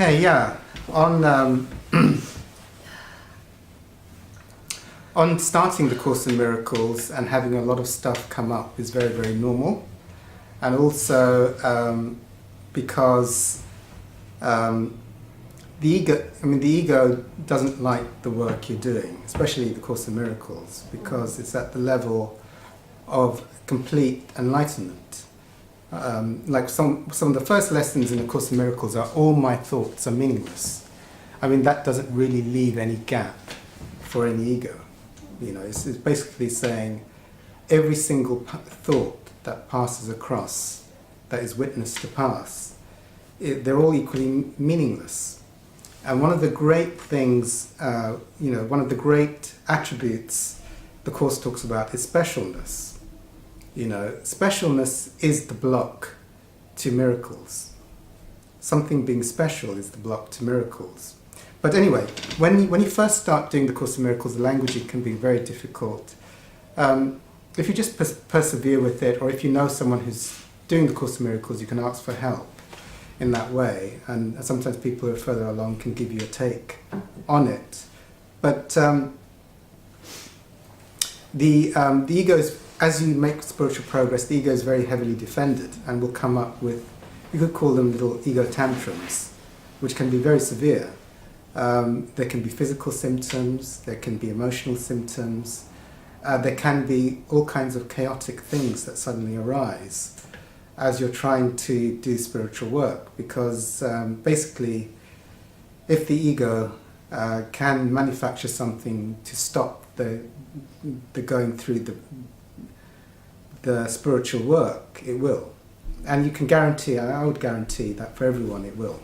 Okay, yeah. On starting the Course in Miracles and having a lot of stuff come up is very, very normal. And also because the ego doesn't like the work you're doing, especially the Course in Miracles, because it's at the level of complete enlightenment. Like some of the first lessons in the Course in Miracles are all my thoughts are meaningless. I mean, that doesn't really leave any gap for any ego. You know, it's basically saying every single thought that passes across, that is witnessed to pass, they're all equally meaningless. And one of the great things, one of the great attributes the Course talks about is specialness. You know, specialness is the block to miracles. Something being special is the block to miracles. But anyway, when you first start doing the Course in Miracles, the language can be very difficult. If you just persevere with it, or if you know someone who's doing the Course in Miracles, you can ask for help in that way. And sometimes people who are further along can give you a take on it. But the ego is, as you make spiritual progress, the ego is very heavily defended and will come up with, you could call them little ego tantrums, which can be very severe. There can be physical symptoms, there can be emotional symptoms, there can be all kinds of chaotic things that suddenly arise as you're trying to do spiritual work, because basically if the ego can manufacture something to stop the going through the spiritual work, it will. And you can guarantee, I would guarantee that for everyone it will.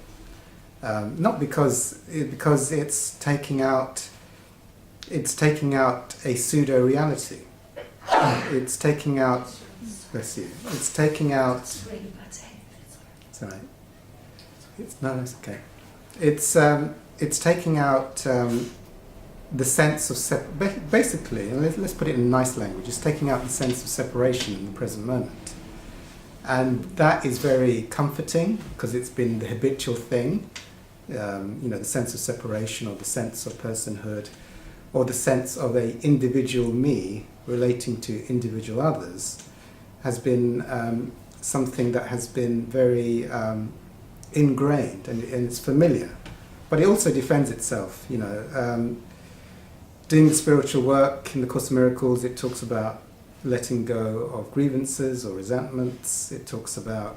Not because it's taking out a pseudo reality. It's taking out, bless you. It's taking out. It's all right. It's okay. It's taking out the sense of basically, and let's put it in nice language. It's taking out the sense of separation in the present moment, and that is very comforting because it's been the habitual thing. The sense of separation, or the sense of personhood, or the sense of a individual me relating to individual others, has been something that has been very ingrained, and it's familiar. But it also defends itself. Doing the spiritual work in the Course of Miracles, it talks about letting go of grievances or resentments. It talks about,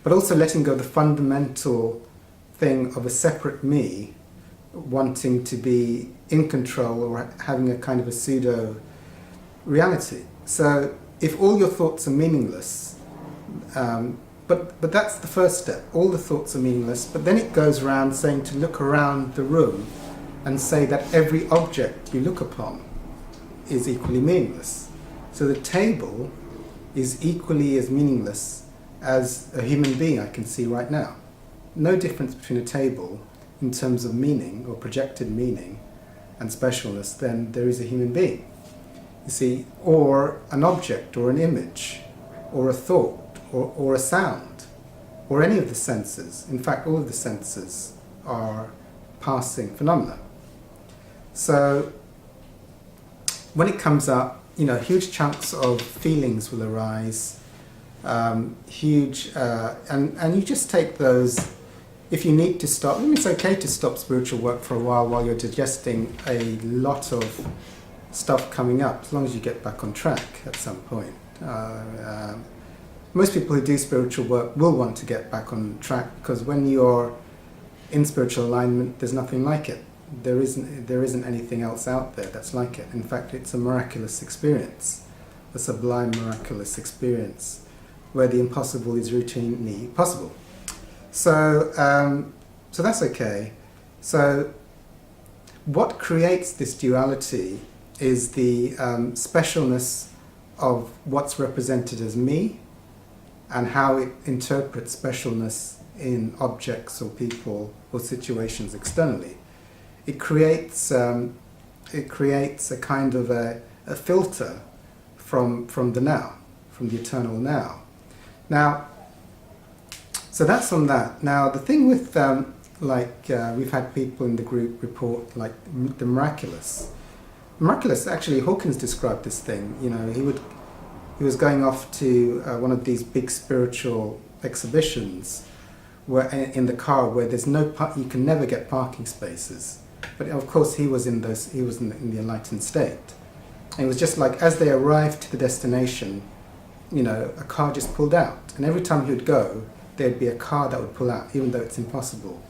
but also letting go of the fundamental thing of a separate me wanting to be in control or having a kind of a pseudo reality. So if all your thoughts are meaningless, but that's the first step, all the thoughts are meaningless, but then it goes around saying to look around the room and say that every object you look upon is equally meaningless. So the table is equally as meaningless as a human being I can see right now. No difference between a table in terms of meaning or projected meaning and specialness than there is a human being. You see, or an object or an image or a thought or a sound or any of the senses. In fact, all of the senses are passing phenomena. So when it comes up, huge chunks of feelings will arise, and you just take those. If you need to stop, it's okay to stop spiritual work for a while you're digesting a lot of stuff coming up, as long as you get back on track at some point. Most people who do spiritual work will want to get back on track, because when you're in spiritual alignment, there's nothing like it. There isn't anything else out there that's like it. In fact, it's a miraculous experience, a sublime miraculous experience, where the impossible is routinely possible. So that's okay. So what creates this duality is the specialness of what's represented as me, and how it interprets specialness in objects or people or situations externally. It creates a kind of a filter from the now, from the eternal now. Now, So that's on that. Now the thing with we've had people in the group report like the miraculous. Miraculous, actually, Hawkins described this thing. You know, he was going off to one of these big spiritual exhibitions where in the car where there's you can never get parking spaces. But of course he was in the enlightened state. And it was just like as they arrived to the destination, you know, a car just pulled out. And every time he would go, there'd be a car that would pull out, even though it's impossible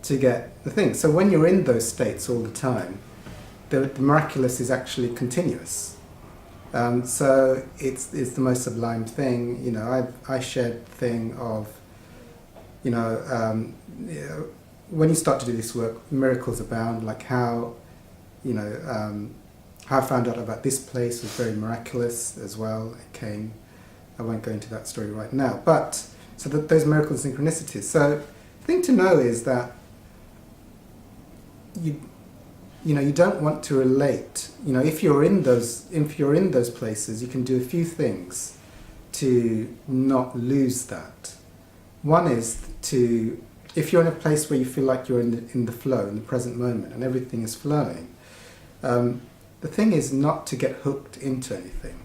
to get the thing. So when you're in those states all the time, the miraculous is actually continuous. So it's the most sublime thing. You know, I shared the thing of, you know, when you start to do this work, miracles abound, like how, you know, how I found out about this place was very miraculous as well. It came, I won't go into that story right now, but so those miracles and synchronicities. So the thing to know is that you know, you don't want to relate. You know, if you're in those places, you can do a few things to not lose that. One is to, if you're in a place where you feel like you're in the flow, in the present moment, and everything is flowing, the thing is not to get hooked into anything.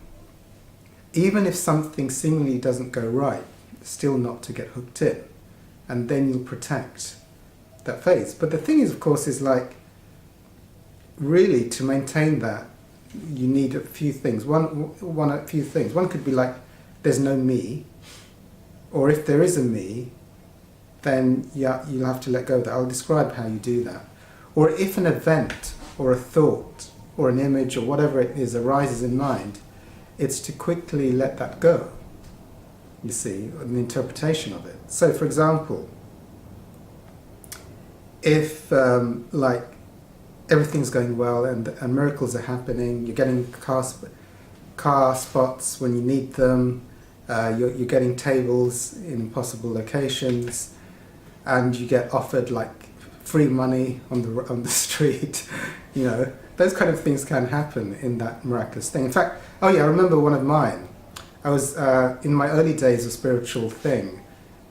Even if something seemingly doesn't go right, still not to get hooked in, and then you'll protect that phase. But the thing is, of course, is like, really to maintain that, you need a few things. A few things. One could be like, there's no me, or if there is a me, then yeah, you'll have to let go of that. I'll describe how you do that. Or if an event, or a thought, or an image, or whatever it is arises in mind, it's to quickly let that go, you see, an interpretation of it. So for example, if like everything's going well and miracles are happening, you're getting car spots when you need them, you're getting tables in impossible locations, and you get offered like free money on the street, you know, those kind of things can happen in that miraculous thing. In fact, oh yeah, I remember one of mine. I was in my early days of spiritual thing.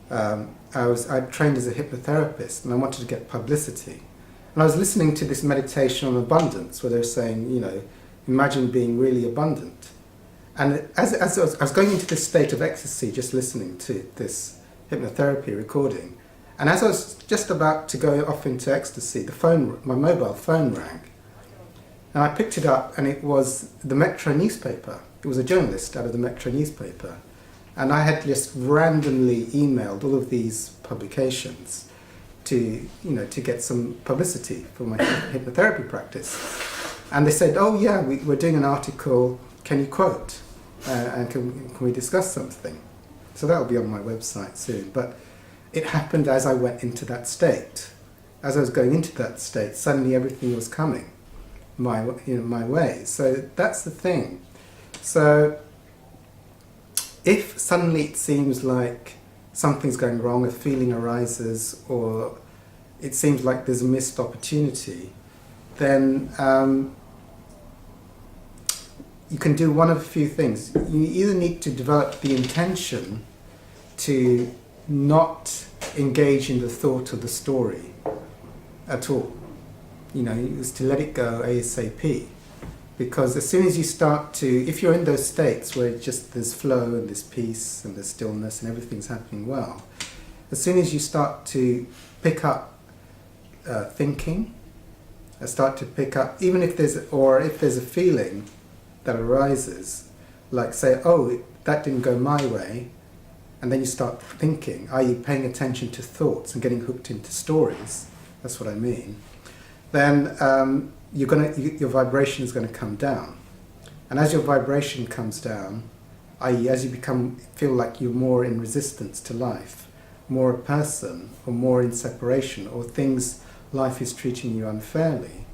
I trained as a hypnotherapist, and I wanted to get publicity. And I was listening to this meditation on abundance, where they were saying, you know, imagine being really abundant. And as I was going into this state of ecstasy, just listening to this hypnotherapy recording, and as I was just about to go off into ecstasy, my mobile phone rang. And I picked it up, and it was the Metro newspaper. It was a journalist out of the Metro newspaper. And I had just randomly emailed all of these publications to, you know, to get some publicity for my hypnotherapy practice. And they said, oh yeah, we're doing an article, can you quote? And can we discuss something? So that'll be on my website soon. But it happened as I went into that state. As I was going into that state, suddenly everything was coming my way. So that's the thing. So if suddenly it seems like something's going wrong, a feeling arises, or it seems like there's a missed opportunity, then you can do one of a few things. You either need to develop the intention to not engage in the thought or the story at all. You know, is to let it go ASAP. Because as soon as you start to, if you're in those states where there's flow and there's peace and there's stillness and everything's happening well, as soon as you start to pick up thinking, start to pick up, even if there's a feeling that arises, like say, oh, that didn't go my way, and then you start thinking, i.e. paying attention to thoughts and getting hooked into stories, that's what I mean, then your vibration is going to come down. And as your vibration comes down, i.e. as you feel like you're more in resistance to life, more a person, or more in separation, or life is treating you unfairly,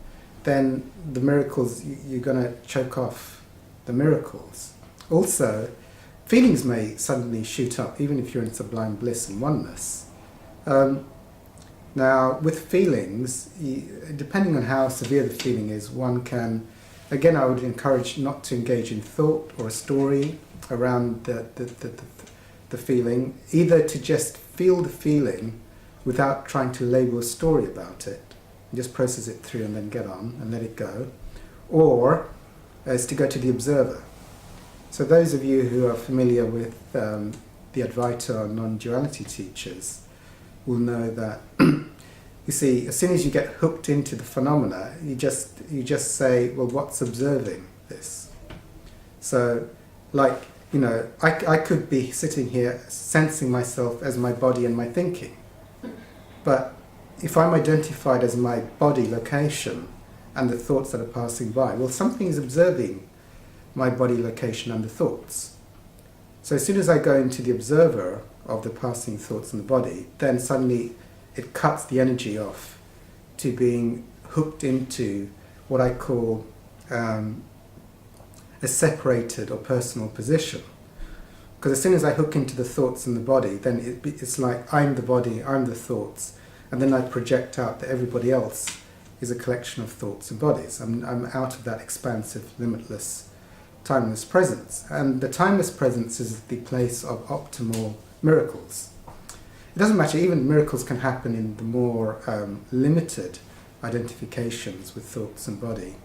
then the miracles, you're going to choke off the miracles. Also, feelings may suddenly shoot up, even if you're in sublime bliss and oneness. Now, with feelings, depending on how severe the feeling is, one can, again, I would encourage not to engage in thought or a story around the feeling, either to just feel the feeling without trying to label a story about it. You just process it through and then get on and let it go. Or is to go to the observer. So those of you who are familiar with the Advaita or non-duality teachers will know that you see, as soon as you get hooked into the phenomena, you just say, well, what's observing this? So, like, you know, I could be sitting here sensing myself as my body and my thinking. But if I'm identified as my body location and the thoughts that are passing by, well, something is observing my body location and the thoughts. So as soon as I go into the observer of the passing thoughts in the body, then suddenly it cuts the energy off to being hooked into what I call a separated or personal position. Because as soon as I hook into the thoughts in the body, then it's like I'm the body, I'm the thoughts, and then I project out that everybody else is a collection of thoughts and bodies. I'm out of that expansive, limitless, timeless presence. And the timeless presence is the place of optimal miracles. It doesn't matter, even miracles can happen in the more limited identifications with thoughts and body.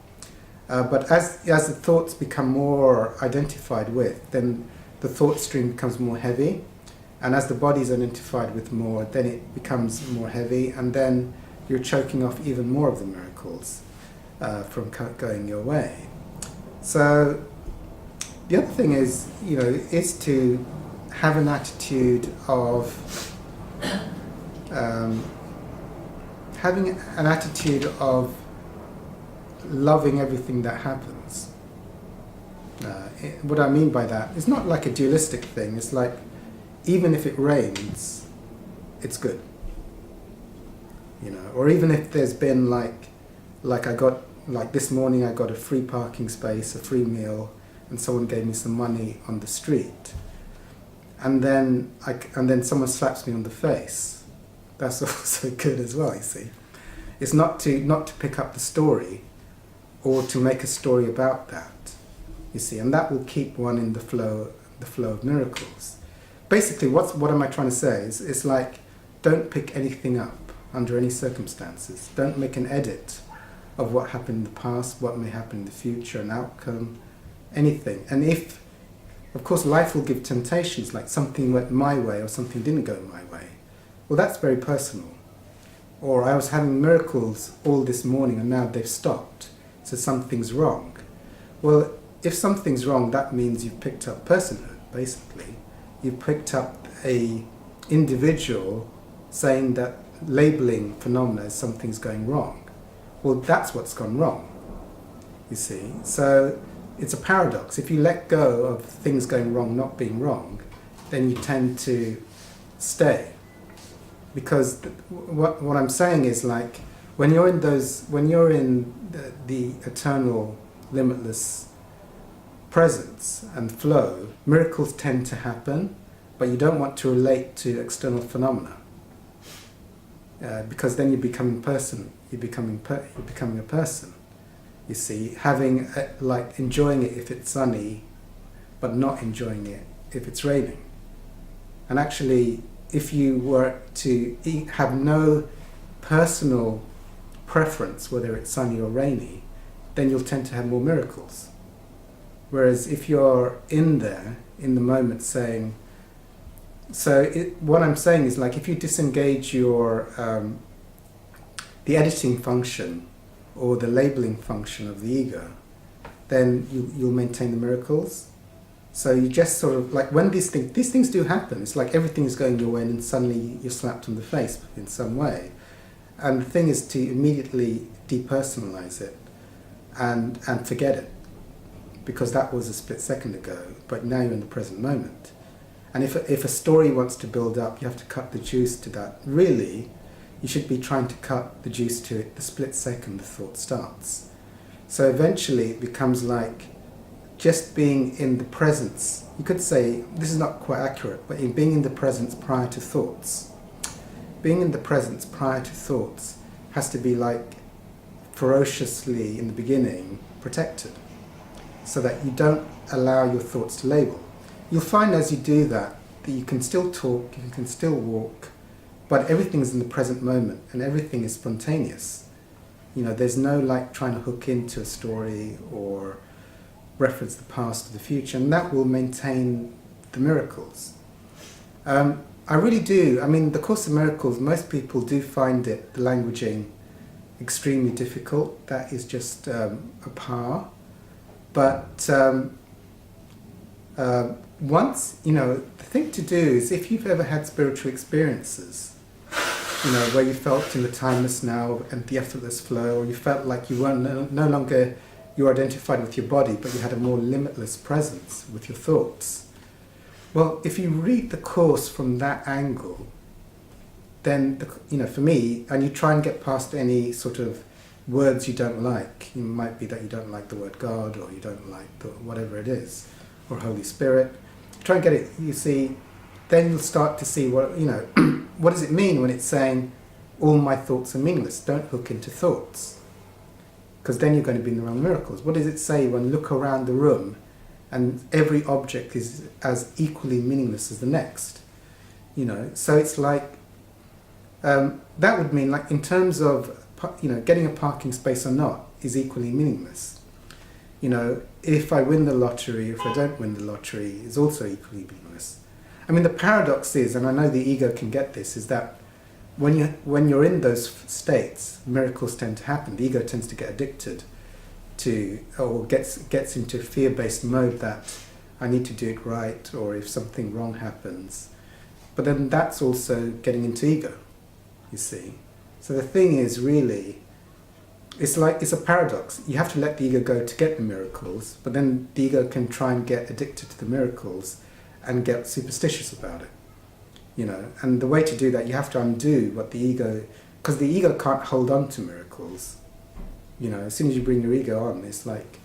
But as the thoughts become more identified with, then the thought stream becomes more heavy. And as the body is identified with more, then it becomes more heavy, and then you're choking off even more of the miracles from going your way. So the other thing is, you know, is to have an attitude of loving everything that happens. What I mean by that, it's not like a dualistic thing. It's like, even if it rains, it's good. You know, or even if there's been like this morning I got a free parking space, a free meal, and someone gave me some money on the street, and then someone slaps me on the face. That's also good as well. You see, it's not to pick up the story, or to make a story about that. You see, and that will keep one in the flow of miracles. Basically, what am I trying to say? It's like, don't pick anything up under any circumstances. Don't make an edit of what happened in the past, what may happen in the future, an outcome, anything. And if, of course, life will give temptations, like something went my way or something didn't go my way. Well, that's very personal. Or I was having miracles all this morning and now they've stopped, so something's wrong. Well, if something's wrong, that means you've picked up personhood, basically. You've picked up a individual saying that labeling phenomena as something's going wrong. Well, that's what's gone wrong, you see. So it's a paradox. If you let go of things going wrong not being wrong, then you tend to stay. Because what I'm saying is, like, when you're in the eternal, limitless presence and flow, miracles tend to happen, but you don't want to relate to external phenomena, because then you're becoming person. You're becoming a person. You see, enjoying it if it's sunny, but not enjoying it if it's raining. And actually, if you were to have no personal preference whether it's sunny or rainy, then you'll tend to have more miracles. Whereas if you're in there, in the moment, saying, what I'm saying is, like, if you disengage your the editing function or the labeling function of the ego, then you'll maintain the miracles. So you just sort of, like, when these things do happen, it's like everything's going your way and then suddenly you're slapped on the face in some way. And the thing is to immediately depersonalize it and forget it, because that was a split second ago, but now you're in the present moment. And if a story wants to build up, you have to cut the juice to that. Really, you should be trying to cut the juice to it the split second the thought starts. So eventually it becomes like just being in the presence. You could say, this is not quite accurate, but in being in the presence prior to thoughts. Being in the presence prior to thoughts has to be like ferociously, in the beginning, protected, so that you don't allow your thoughts to label. You'll find as you do that, that you can still talk, you can still walk, but everything's in the present moment and everything is spontaneous. You know, there's no like trying to hook into a story or reference the past or the future, and that will maintain the miracles. I really do. I mean, the Course in Miracles, most people do find it, the languaging, extremely difficult. That is just a power. But once, you know, the thing to do is, if you've ever had spiritual experiences, you know, where you felt in the timeless now and the effortless flow, or you felt like you weren't no longer you identified with your body, but you had a more limitless presence with your thoughts. Well, if you read the Course from that angle, then, you know, for me, and you try and get past any sort of words you don't like. It might be that you don't like the word God, or you don't like whatever it is, or Holy Spirit. Try and get it, you see, then you'll start to see what, you know, what does it mean when it's saying, all my thoughts are meaningless? Don't hook into thoughts, because then you're going to be in the wrong miracles. What does it say when you look around the room and every object is as equally meaningless as the next? You know, so it's like, that would mean, like, in terms of, you know, getting a parking space or not is equally meaningless. You know, if I win the lottery, if I don't win the lottery, is also equally meaningless. I mean, the paradox is, and I know the ego can get this, is that when you're in those states, miracles tend to happen. The ego tends to get addicted to, or gets into fear-based mode that I need to do it right, or if something wrong happens. But then that's also getting into ego, you see. So the thing is, really, it's a paradox. You have to let the ego go to get the miracles, but then the ego can try and get addicted to the miracles and get superstitious about it. You know, and the way to do that, you have to undo what the ego, because the ego can't hold on to miracles. You know, as soon as you bring your ego on, it's like,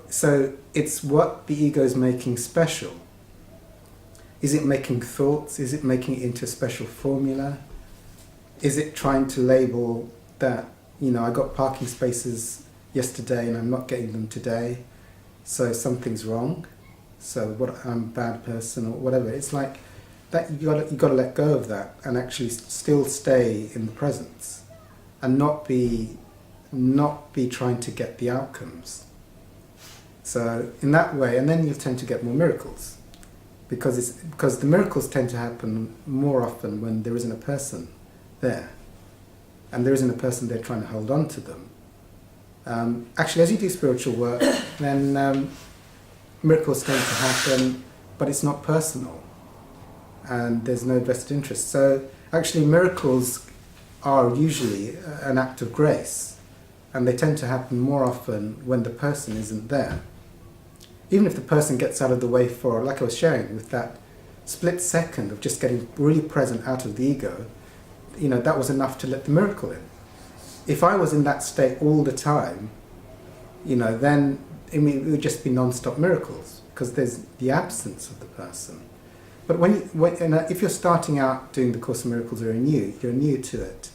so it's what the ego is making special. Is it making thoughts? Is it making it into a special formula? Is it trying to label that, you know, I got parking spaces yesterday and I'm not getting them today, so something's wrong, so what, I'm a bad person or whatever. It's like that, you got to let go of that and actually still stay in the presence and not be trying to get the outcomes. So in that way, and then you tend to get more miracles, because the miracles tend to happen more often when there isn't a person there, and there isn't a person there trying to hold on to them. Actually, as you do spiritual work, then miracles tend to happen, but it's not personal, and there's no vested interest. So actually, miracles are usually an act of grace, and they tend to happen more often when the person isn't there. Even if the person gets out of the way for, like I was sharing, with that split second of just getting really present out of the ego, you know, that was enough to let the miracle in. If I was in that state all the time, you know, then it would just be non-stop miracles, because there's the absence of the person. But if you're starting out doing the Course in Miracles, you're new to it,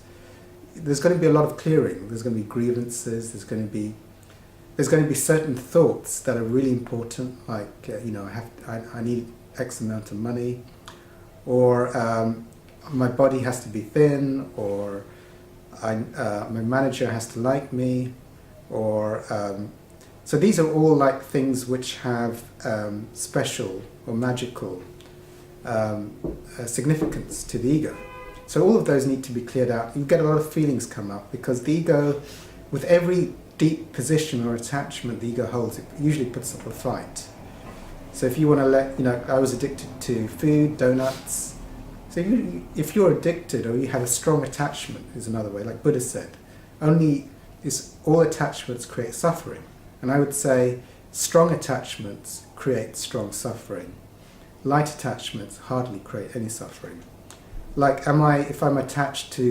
there's going to be a lot of clearing. There's going to be grievances. There's going to be certain thoughts that are really important, like you know, I need X amount of money, or my body has to be thin, or my manager has to like me, or so these are all like things which have special or magical significance to the ego. So all of those need to be cleared out. You get a lot of feelings come up, because the ego, with every deep position or attachment the ego holds, it usually puts up a fight. So if you want to you know, I was addicted to food, donuts. So if you're addicted, or you have a strong attachment, is another way, like Buddha said, all attachments create suffering. And I would say strong attachments create strong suffering. Light attachments hardly create any suffering. Like, if I'm attached to,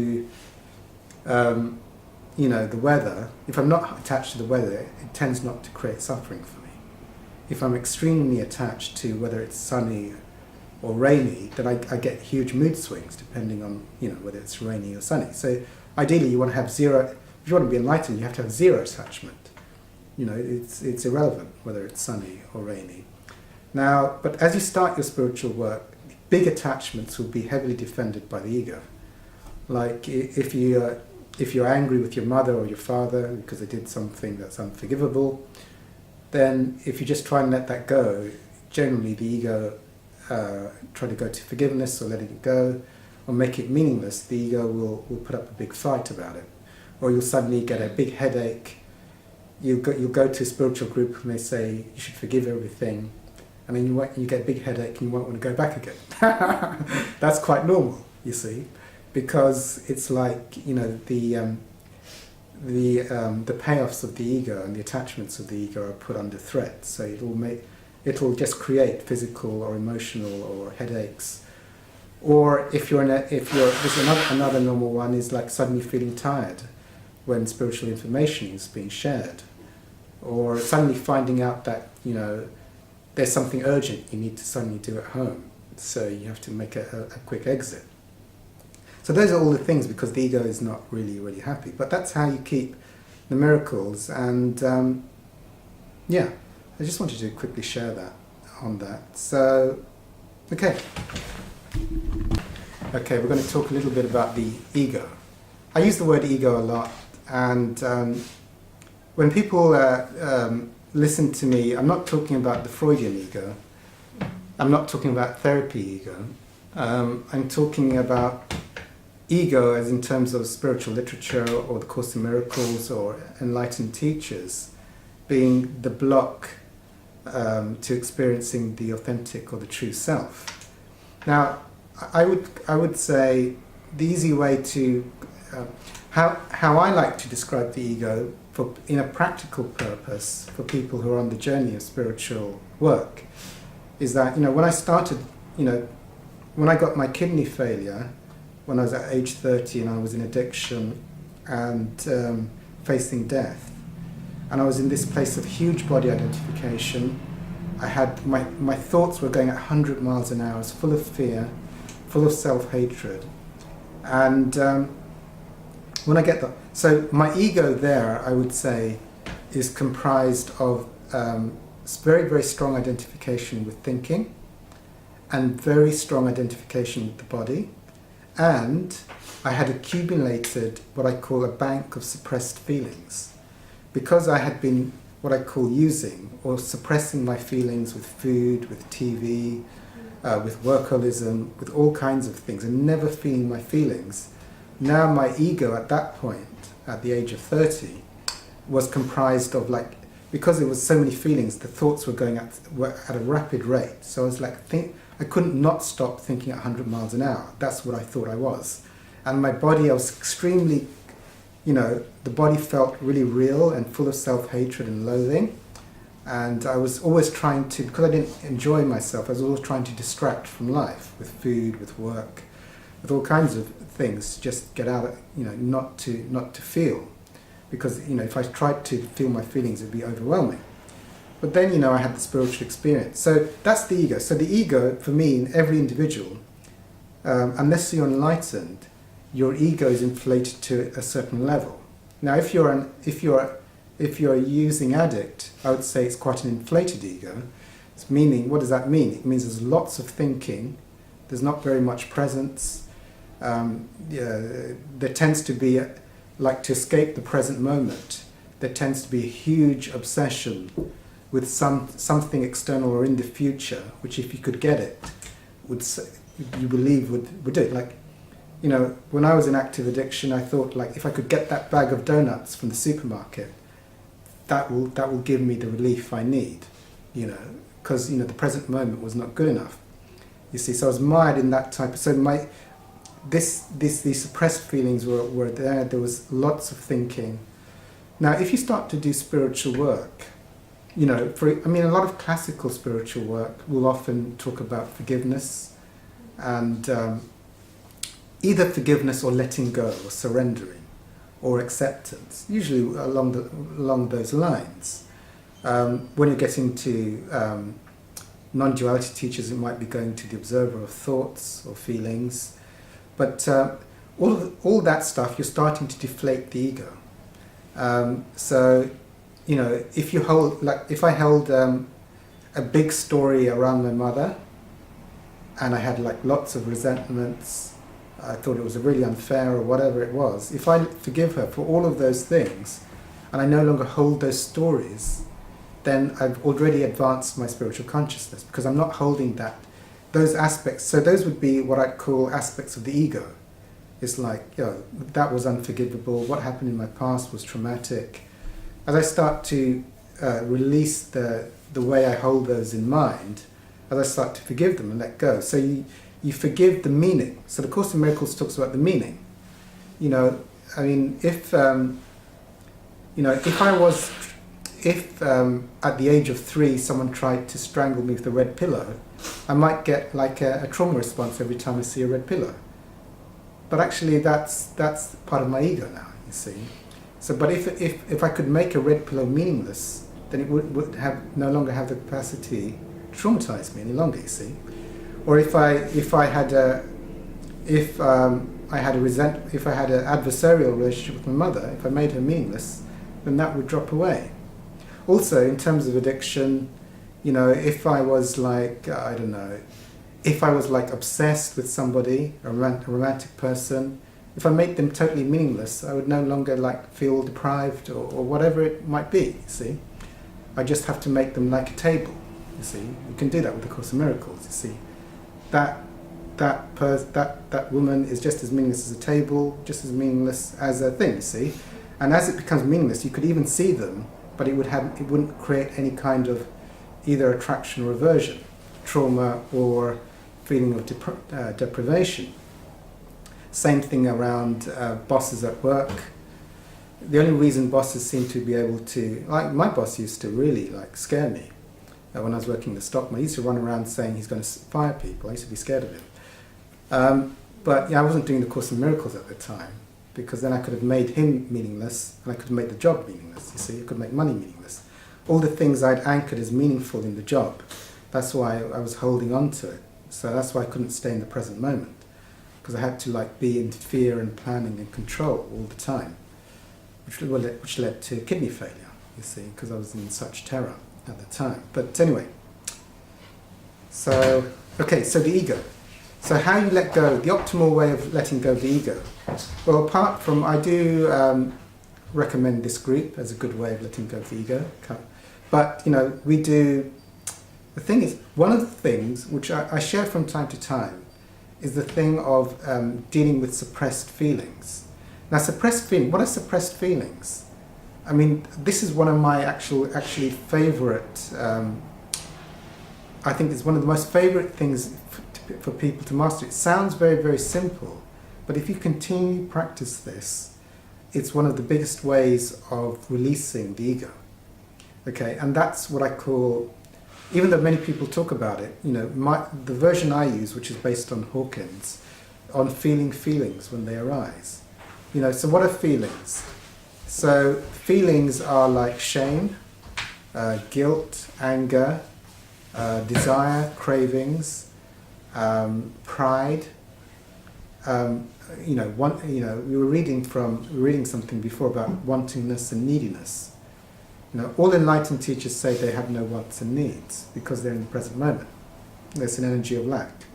you know, the weather, if I'm not attached to the weather, it tends not to create suffering for me. If I'm extremely attached to whether it's sunny or rainy, then I get huge mood swings depending on, you know, whether it's rainy or sunny. So ideally you want to have zero, if you want to be enlightened, you have to have zero attachment. You know, it's irrelevant whether it's sunny or rainy. Now, but as you start your spiritual work, big attachments will be heavily defended by the ego. Like if you're angry with your mother or your father because they did something that's unforgivable, then if you just try and let that go, generally the ego try to go to forgiveness or letting it go or make it meaningless, the ego will put up a bbig fight about it. Or you'll suddenly get a big headache. You'll go to a spiritual group and they say you should forgive everything, and then you get a big headache and you won't want to go back again. That's quite normal, you see, because it's like, the payoffs of the ego and the attachments of the ego are put under threat. So it'll just create physical or emotional or headaches. Or if there's another normal one is like suddenly feeling tired when spiritual information is being shared, or suddenly finding out that there's something urgent you need to suddenly do at home, so you have to make a quick exit. So those are all the things, because the ego is not really happy. But that's how you keep the miracles. And I just wanted to quickly share that on that. So, okay, we're going to talk a little bit about the ego. I use the word ego a lot, and when people listen to me, I'm not talking about the Freudian ego. I'm not talking about therapy ego. I'm talking about ego as in terms of spiritual literature or the Course in Miracles or enlightened teachers being the block to experiencing the authentic or the true self. Now, I would say the easy way to how I like to describe the ego in a practical purpose for people who are on the journey of spiritual work is that when I started, when I got my kidney failure when I was at age 30 and I was in addiction and facing death, and I was in this place of huge body identification. I had my thoughts were going at 100 miles an hour. I was full of fear, full of self-hatred, and when I get that, so my ego there, I would say, is comprised of very strong identification with thinking, and very strong identification with the body, and I had accumulated what I call a bank of suppressed feelings. Because I had been what I call using or suppressing my feelings with food, with TV, with workaholism, with all kinds of things, and never feeling my feelings, now my ego at that point, at the age of 30, was comprised of because there was so many feelings, the thoughts were going at a rapid rate. So I was I couldn't not stop thinking at 100 miles an hour. That's what I thought I was. And my body, I was extremely, the body felt really real and full of self-hatred and loathing. And I was always trying to, because I didn't enjoy myself, I was always trying to distract from life with food, with work, with all kinds of things, just get out of, not to feel. Because, if I tried to feel my feelings, it would be overwhelming. But then, I had the spiritual experience. So that's the ego. So the ego, for me, in every individual, unless you're enlightened, your ego is inflated to a certain level. Now, if you're a using addict, I would say it's quite an inflated ego. It's meaning, what does that mean? It means there's lots of thinking, there's not very much presence. There tends to be, to escape the present moment, there tends to be a huge obsession with something external or in the future, which if you could get it, you believe would do it. When I was in active addiction, I thought, if I could get that bag of donuts from the supermarket, that will give me the relief I need, because the present moment was not good enough. You see, so I was mired in that type of. So these suppressed feelings were there. There was lots of thinking. Now, if you start to do spiritual work, a lot of classical spiritual work will often talk about forgiveness, and either forgiveness or letting go or surrendering or acceptance, usually along those lines. When you're getting to non-duality teachers, it might be going to the observer of thoughts or feelings, but all that stuff, you're starting to deflate the ego. So if you hold, if I held a a big story around my mother, and I had like lots of resentments, I thought it was really unfair or whatever it was, if I forgive her for all of those things, and I no longer hold those stories, then I've already advanced my spiritual consciousness, because I'm not holding those aspects. So those would be what I'd call aspects of the ego. It's like, that was unforgivable, what happened in my past was traumatic. As I start to release the way I hold those in mind, as I start to forgive them and let go. So you forgive the meaning. So the Course in Miracles talks about the meaning. I mean, if at the age of 3 someone tried to strangle me with a red pillow, I might get like a trauma response every time I see a red pillow. But actually that's part of my ego now, you see. So, but if I could make a red pillow meaningless, then it would no longer have the capacity to traumatize me any longer, you see. Or if I had an adversarial relationship with my mother, if I made her meaningless, then that would drop away. Also, in terms of addiction, if I was like, if I was like obsessed with somebody, a romantic person, if I made them totally meaningless, I would no longer like feel deprived or whatever it might be, you see. I just have to make them like a table, you see. You can do that with the Course in Miracles, you see. That woman is just as meaningless as a table, just as meaningless as a thing, you see. And as it becomes meaningless, you could even see them, but it wouldn't create any kind of either attraction or aversion, trauma or feeling of deprivation. Same thing around bosses at work. The only reason bosses seem to be able to, like my boss used to really like scare me when I was working in the stock market. He used to run around saying he's going to fire people. I used to be scared of him. But I wasn't doing the Course in Miracles at the time, because then I could have made him meaningless and I could have made the job meaningless, you see. I could make money meaningless. All the things I'd anchored as meaningful in the job, that's why I was holding on to it. So that's why I couldn't stay in the present moment, because I had to like be in fear and planning and control all the time, which led to kidney failure, you see, because I was in such terror at the time. But anyway, so the ego. So how you let go, the optimal way of letting go of the ego. Well, apart from, I do recommend this group as a good way of letting go of the ego. But, we do, the thing is, one of the things which I share from time to time is the thing of dealing with suppressed feelings. Now, what are suppressed feelings? I mean, this is one of my actually favorite, I think it's one of the most favorite things for people to master. It sounds very, very simple, but if you continue to practice this, it's one of the biggest ways of releasing the ego. Okay, and that's what I call, even though many people talk about it, the version I use, which is based on Hawkins, on feeling feelings when they arise. So what are feelings? So feelings are like shame, guilt, anger, desire, cravings, pride. We were reading something before about wantingness and neediness. All enlightened teachers say they have no wants and needs because they're in the present moment. There's an energy of lack.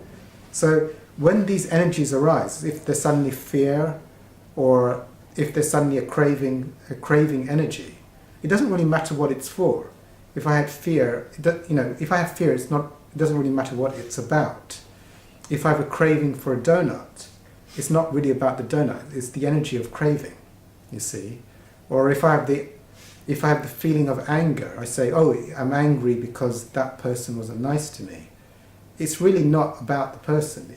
So when these energies arise, if there's suddenly fear, or if there's suddenly a craving energy, it doesn't really matter what it's for. If I had fear, it doesn't really matter what it's about. If I have a craving for a donut, it's not really about the donut, it's the energy of craving, you see. Or if I have the feeling of anger, I say, oh, I'm angry because that person wasn't nice to me. It's really not about the person.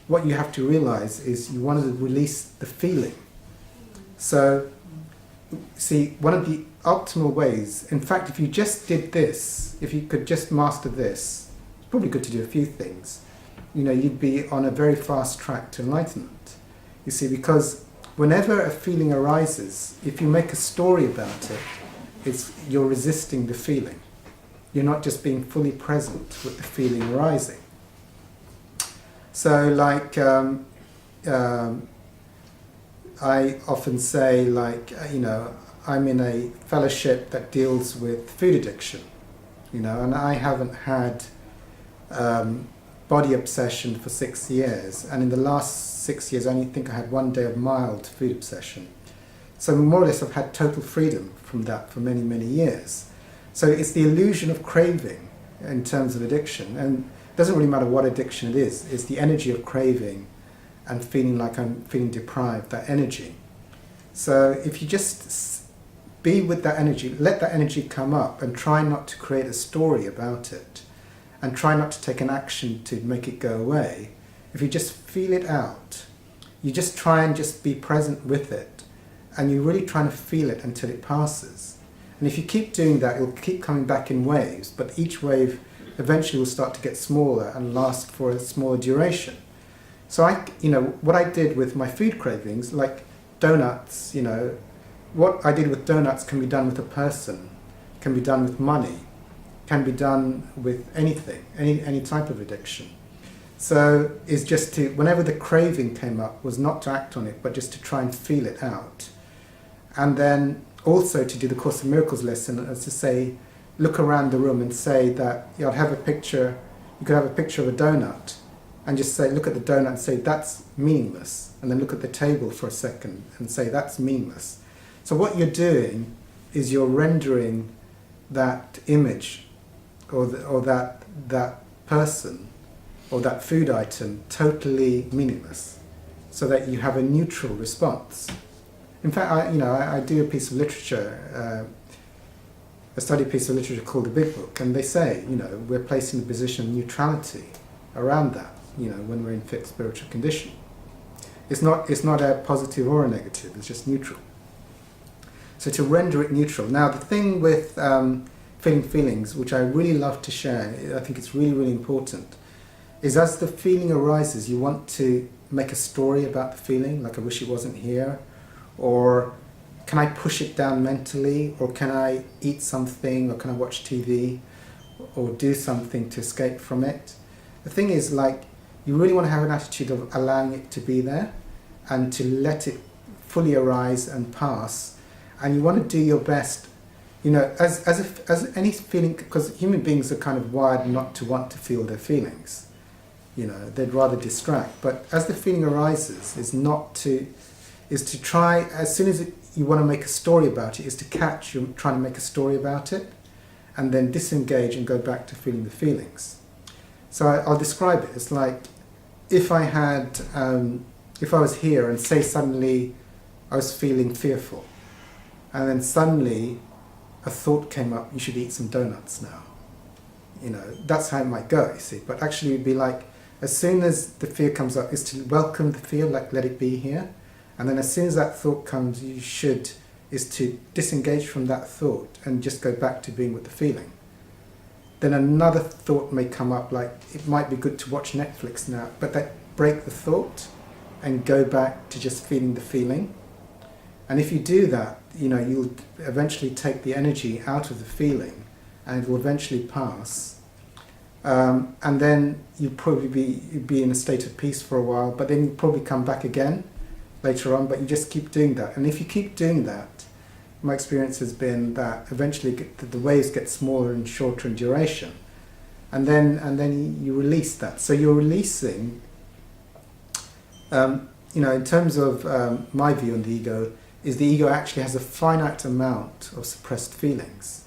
What you have to realize is you want to release the feeling. So, see, one of the optimal ways, in fact, if you just did this, if you could just master this, it's probably good to do a few things. You'd be on a very fast track to enlightenment. You see, because whenever a feeling arises, if you make a story about it, you're resisting the feeling. You're not just being fully present with the feeling arising. So, like, I often say, like, I'm in a fellowship that deals with food addiction, and I haven't had body obsession for 6 years, and in the last 6 years I only think I had 1 day of mild food obsession. So more or less I've had total freedom from that for many, many years. So it's the illusion of craving in terms of addiction, and it doesn't really matter what addiction it is, it's the energy of craving and feeling like I'm feeling deprived, that energy. So if you just be with that energy, let that energy come up and try not to create a story about it, and try not to take an action to make it go away. If you just feel it out, you just try and just be present with it, and you're really trying to feel it until it passes. And if you keep doing that, it'll keep coming back in waves, but each wave eventually will start to get smaller and last for a smaller duration. So what I did with my food cravings, like donuts, what I did with donuts can be done with a person, can be done with money, can be done with anything, any type of addiction. So it's just to, whenever the craving came up, was not to act on it, but just to try and feel it out. And then also to do the Course in Miracles lesson, as to say, look around the room and say that you could have a picture of a donut, and just say, look at the donut and say, that's meaningless. And then look at the table for a second and say, that's meaningless. So what you're doing is you're rendering that image or that person or that food item totally meaningless, so that you have a neutral response. In fact, I do a piece of literature, a study piece of literature called The Big Book, and they say, we're placing a position of neutrality around that, when we're in fit spiritual condition. It's not a positive or a negative, it's just neutral. So to render it neutral. Now the thing with feeling feelings, which I really love to share, I think it's really, really important, is as the feeling arises, you want to make a story about the feeling, like I wish it wasn't here, or can I push it down mentally, or can I eat something, or can I watch TV, or do something to escape from it. The thing is, you really want to have an attitude of allowing it to be there, and to let it fully arise and pass, and you want to do your best, as any feeling, because human beings are kind of wired not to want to feel their feelings. They'd rather distract. But as the feeling arises, is to try, as soon as you want to make a story about it, is to catch you're trying to make a story about it, and then disengage and go back to feeling the feelings. So I'll describe it. It's like if I was here and say suddenly I was feeling fearful, and then suddenly a thought came up, you should eat some donuts now. That's how it might go, you see. But actually it'd be like, as soon as the fear comes up, is to welcome the fear, like let it be here. And then as soon as that thought comes, is to disengage from that thought and just go back to being with the feeling. Then another thought may come up, like it might be good to watch Netflix now, but break the thought and go back to just feeling the feeling. And if you do that, you'll eventually take the energy out of the feeling, and it will eventually pass. And then you'll probably be in a state of peace for a while, but then you'll probably come back again later on, but you just keep doing that. And if you keep doing that, my experience has been that eventually the waves get smaller and shorter in duration, and then you release that. So you're releasing, in terms of my view on the ego, is the ego actually has a finite amount of suppressed feelings.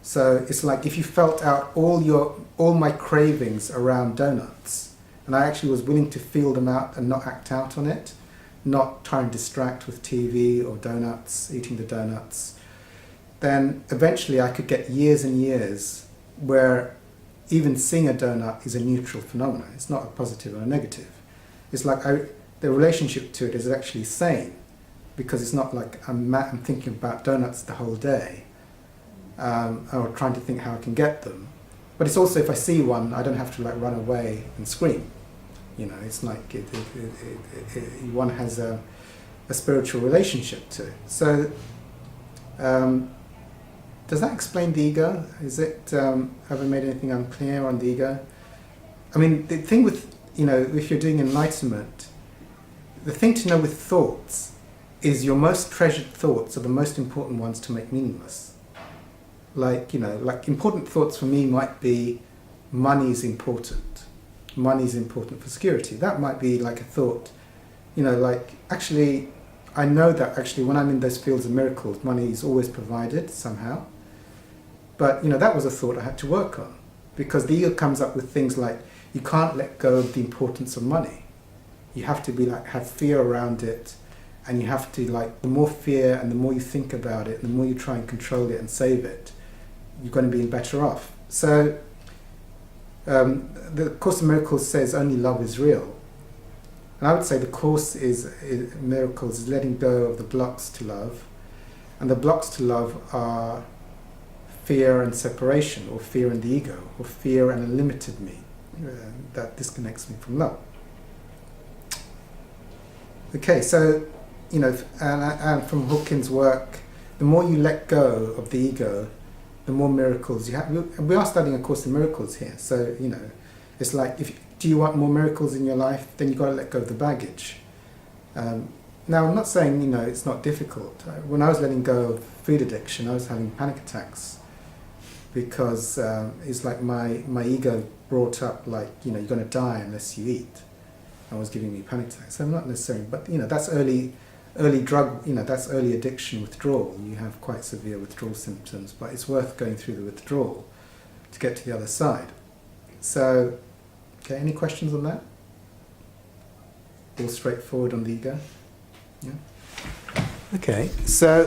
So it's like if you felt out all my cravings around donuts, and I actually was willing to feel them out and not act out on it, not try and distract with TV or donuts, eating the donuts, then eventually I could get years and years where even seeing a donut is a neutral phenomenon. It's not a positive or a negative. It's like the relationship to it is actually sane, because it's not like I'm thinking about donuts the whole day, or trying to think how I can get them. But it's also, if I see one, I don't have to run away and scream. It's like one has a spiritual relationship to it. So, does that explain the ego? Is it, have I made anything unclear on the ego? I mean, the thing with, if you're doing enlightenment, the thing to know with thoughts is your most treasured thoughts are the most important ones to make meaningless. like, like important thoughts for me might be money is important. Money is important for security. That might be like a thought, like actually I know that actually when I'm in those fields of miracles, money is always provided somehow. But that was a thought I had to work on, because the ego comes up with things like you can't let go of the importance of money. You have to be like have fear around it, and you have to like the more fear and the more you think about it, the more you try and control it and save it, you're going to be better off. So the Course in Miracles says only love is real. And I would say the Course is Miracles is letting go of the blocks to love. And the blocks to love are fear and separation, or fear and the ego, or fear and a limited me that disconnects me from love. Okay, so, and from Hawkins' work, the more you let go of the ego, the more miracles you have. We are studying A Course in Miracles here, so, it's like, do you want more miracles in your life, then you've got to let go of the baggage. Now, I'm not saying, it's not difficult. When I was letting go of food addiction, I was having panic attacks, because it's like my ego brought up, like, you're going to die unless you eat. I was giving me panic attacks. So not necessarily, but that's early drug, that's early addiction withdrawal. You have quite severe withdrawal symptoms, but it's worth going through the withdrawal to get to the other side. So, okay, any questions on that? All straightforward on the ego? Yeah? Okay, so